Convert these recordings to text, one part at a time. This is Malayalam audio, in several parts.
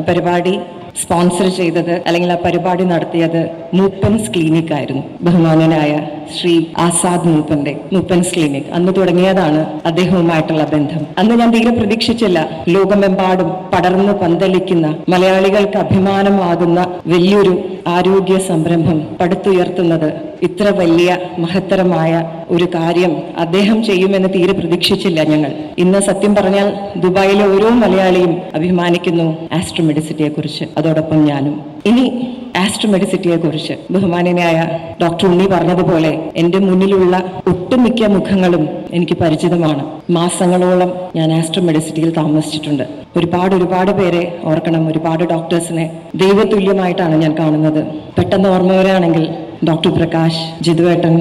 പരിപാടി സ്പോൺസർ ചെയ്തത് അല്ലെങ്കിൽ ആ പരിപാടി നടത്തിയത് മൂപ്പൻസ് ക്ലിനിക് ആയിരുന്നു. ബഹുമാനനായ ശ്രീ ആസാദ് മൂപ്പൻസ് ക്ലിനിക് അന്ന് തുടങ്ങിയതാണ് അദ്ദേഹവുമായിട്ടുള്ള ബന്ധം. അന്ന് ഞാൻ തീരെ പ്രതീക്ഷിച്ചില്ല ലോകമെമ്പാടും പടർന്നു പന്തലിക്കുന്ന മലയാളികൾക്ക് അഭിമാനമാകുന്ന വലിയൊരു ആരോഗ്യ സംരംഭം പടുത്തുയർത്തുന്നത് ഇത്ര വലിയ മഹത്തരമായ ഒരു കാര്യം അദ്ദേഹം ചെയ്യുമെന്ന് തീരെ പ്രതീക്ഷിച്ചില്ല ഞങ്ങൾ. ഇന്ന് സത്യം പറഞ്ഞാൽ ദുബായിലെ ഓരോ മലയാളിയും അഭിമാനിക്കുന്നു ആസ്ട്രോ മെഡിസിറ്റിയെ കുറിച്ച്, അതോടൊപ്പം ഞാനും. ഇനി ആസ്ട്രോ മെഡിസിറ്റിയെ കുറിച്ച് ബഹുമാനനായ ഡോക്ടർ ഉണ്ണി പറഞ്ഞതുപോലെ എൻ്റെ മുന്നിലുള്ള ഒട്ടുമിക്ക മുഖങ്ങളും എനിക്ക് പരിചിതമാണ്. മാസങ്ങളോളം ഞാൻ ആസ്ട്രോ മെഡിസിറ്റിയിൽ താമസിച്ചിട്ടുണ്ട്. ഒരുപാട് പേരെ ഓർക്കണം, ഒരുപാട് ഡോക്ടേഴ്സിനെ ദൈവതുല്യമായിട്ടാണ് ഞാൻ കാണുന്നത്. പെട്ടെന്ന് ഓർമ്മ വരികയാണെങ്കിൽ ഡോക്ടർ പ്രകാശ്, ജിതുവേട്ടൻ,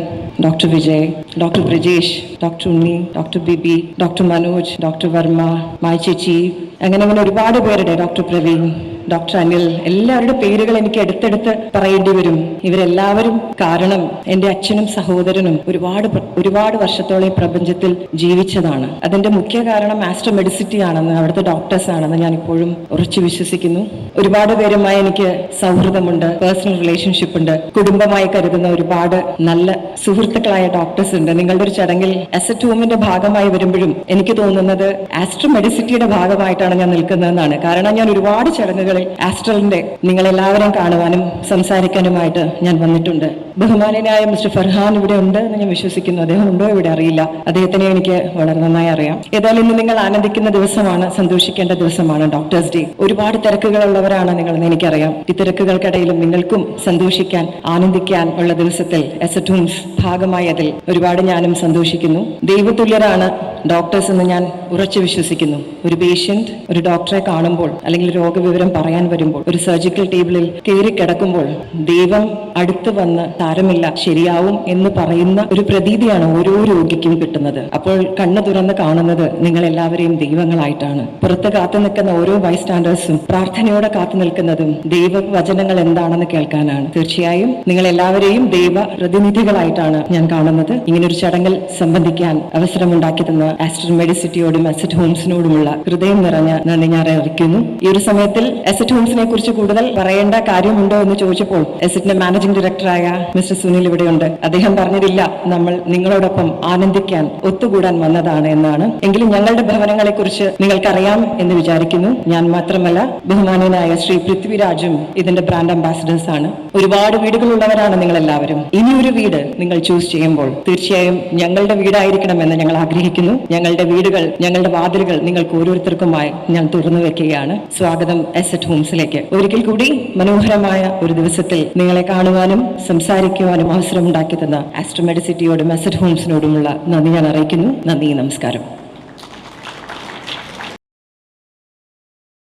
doctor Vijay, doctor Brijesh, doctor Unni, doctor Bibi, doctor Manoj, doctor Varma, Mayi ചേച്ചി, അങ്ങനെ ഒരുപാട് പേരുടെ, ഡോക്ടർ പ്രവീൺ, ഡോക്ടർ അനിൽ, എല്ലാവരുടെ പേരുകൾ എനിക്ക് എടുത്തെടുത്ത് പറയേണ്ടി വരും. ഇവരെല്ലാവരും കാരണം എൻ്റെ അച്ഛനും സഹോദരനും ഒരുപാട് വർഷത്തോളം ഈ പ്രപഞ്ചത്തിൽ ജീവിച്ചതാണ്. അതിന്റെ മുഖ്യ കാരണം ആസ്ട്രോ മെഡിസിറ്റി ആണെന്ന്, അവിടുത്തെ ഡോക്ടേഴ്സ് ആണെന്ന് ഞാൻ ഇപ്പോഴും ഉറച്ചു വിശ്വസിക്കുന്നു. ഒരുപാട് പേരുമായി എനിക്ക് സൗഹൃദമുണ്ട്, പേഴ്സണൽ റിലേഷൻഷിപ്പ് ഉണ്ട്, കുടുംബമായി കരുതുന്ന ഒരുപാട് നല്ല സുഹൃത്തുക്കളായ ഡോക്ടേഴ്സ് ഉണ്ട്. നിങ്ങളുടെ ഒരു ചടങ്ങിൽ അസറ്റ് ഹോമിന്റെ ഭാഗമായി വരുമ്പോഴും എനിക്ക് തോന്നുന്നത് ആസ്ട്രോ മെഡിസിറ്റിയുടെ ഭാഗമായിട്ടാണ് ഞാൻ നിൽക്കുന്നതെന്നാണ്. കാരണം ഞാൻ ഒരുപാട് ചടങ്ങുകൾ ആസ്ട്രലിന്റെ നിങ്ങളെല്ലാവരെയും കാണുവാനും സംസാരിക്കാനുമായിട്ട് ഞാൻ വന്നിട്ടുണ്ട്. ബഹുമാനനായ മിസ്റ്റർ ഫർഹാൻ ഇവിടെ ഉണ്ട് എന്ന് ഞാൻ വിശ്വസിക്കുന്നു. അദ്ദേഹം ഉണ്ടോ ഇവിടെ അറിയില്ല. അദ്ദേഹത്തിനെ എനിക്ക് വളരെ നന്നായി അറിയാം. ഏതായാലും ഇന്ന് നിങ്ങൾ ആനന്ദിക്കുന്ന ദിവസമാണ്, സന്തോഷിക്കേണ്ട ദിവസമാണ് ഡോക്ടേഴ്സ് ഡേ. ഒരുപാട് തിരക്കുകളുള്ളവരാണ് നിങ്ങളെന്ന് എനിക്കറിയാം. ഈ തിരക്കുകൾക്കിടയിലും നിങ്ങൾക്കും സന്തോഷിക്കാൻ, ആനന്ദിക്കാൻ ഉള്ള ദിവസത്തിൽ അസറ്റ് ഹോംസ് ഭാഗമായതിൽ ഒരുപാട് ഞാനും സന്തോഷിക്കുന്നു. ദൈവതുല്യരാണ് ഡോക്ടേഴ്സ് എന്ന് ഞാൻ ഉറച്ചു വിശ്വസിക്കുന്നു. ഒരു പേഷ്യന്റ് ഒരു ഡോക്ടറെ കാണുമ്പോൾ അല്ലെങ്കിൽ രോഗവിവരം പറയാൻ വരുമ്പോൾ, ഒരു സർജിക്കൽ ടേബിളിൽ കയറി കിടക്കുമ്പോൾ ദൈവം അടുത്ത് വന്ന് സാരമില്ല ശരിയാവും എന്ന് പറയുന്ന ഒരു പ്രതീതിയാണ് ഓരോ രോഗിക്കും കിട്ടുന്നത്. അപ്പോൾ കണ്ണു തുറന്ന് കാണുന്നത് നിങ്ങൾ എല്ലാവരെയും ദൈവങ്ങളായിട്ടാണ്. പുറത്ത് കാത്തു നിൽക്കുന്ന ഓരോ ബൈസ്റ്റാൻഡേഴ്സും പ്രാർത്ഥനയോടെ കാത്തു നിൽക്കുന്നതും ദൈവവചനങ്ങൾ എന്താണെന്ന് കേൾക്കാനാണ്. തീർച്ചയായും നിങ്ങൾ എല്ലാവരെയും ദൈവ പ്രതിനിധികളായിട്ടാണ് ഞാൻ കാണുന്നത്. ഇങ്ങനൊരു ചടങ്ങിൽ സംബന്ധിക്കാൻ അവസരമുണ്ടാക്കി തന്ന ആസ്ട്രോ മെഡിസിറ്റിയോടും അസറ്റ് ഹോംസിനോടുമുള്ള ഹൃദയം നിറഞ്ഞ നന്ദി ഞാൻ അറിയിക്കുന്നു. ഈ ഒരു സമയത്തിൽ അസറ്റ് ഹോംസിനെ കുറിച്ച് കൂടുതൽ പറയേണ്ട കാര്യമുണ്ടോ എന്ന് ചോദിച്ചപ്പോൾ അസറ്റിന്റെ മാനേജിംഗ് ഡയറക്ടറായ മിസ്റ്റർ സുനിൽ ഇവിടെയുണ്ട്. അദ്ദേഹം പറഞ്ഞതില്ല, നമ്മൾ നിങ്ങളോടൊപ്പം ആനന്ദിക്കാൻ ഒത്തുകൂടാൻ വന്നതാണ് എന്നാണ്. എങ്കിലും ഞങ്ങളുടെ ഭവനങ്ങളെ കുറിച്ച് നിങ്ങൾക്കറിയാം എന്ന് വിചാരിക്കുന്നു. ഞാൻ മാത്രമല്ല, ബഹുമാനനായ ശ്രീ പൃഥ്വിരാജും ഇതിന്റെ ബ്രാൻഡ് അംബാസിഡേഴ്സ് ആണ്. ഒരുപാട് വീടുകളുള്ളവരാണ് നിങ്ങൾ എല്ലാവരും. ഇനിയൊരു വീട് നിങ്ങൾ ചൂസ് ചെയ്യുമ്പോൾ തീർച്ചയായും ഞങ്ങളുടെ വീടായിരിക്കണമെന്ന് ഞങ്ങൾ ആഗ്രഹിക്കുന്നു. ഞങ്ങളുടെ വീടുകൾ, ഞങ്ങളുടെ വാതിലുകൾ നിങ്ങൾക്ക് ഓരോരുത്തർക്കുമായി ഞാൻ തുറന്നു വെക്കുകയാണ്. സ്വാഗതം അസറ്റ് ഹോംസിലേക്ക്. ഒരിക്കൽ കൂടി മനോഹരമായ ഒരു ദിവസത്തിൽ നിങ്ങളെ കാണുവാനും സംസാരിക്കുവാനും അവസരമുണ്ടാക്കി തന്ന ആസ്ട്രോ മെഡിസിറ്റിയോടും അസറ്റ് ഹോംസിനോടുമുള്ള നന്ദി ഞാൻ അറിയിക്കുന്നു. നന്ദി, നമസ്കാരം.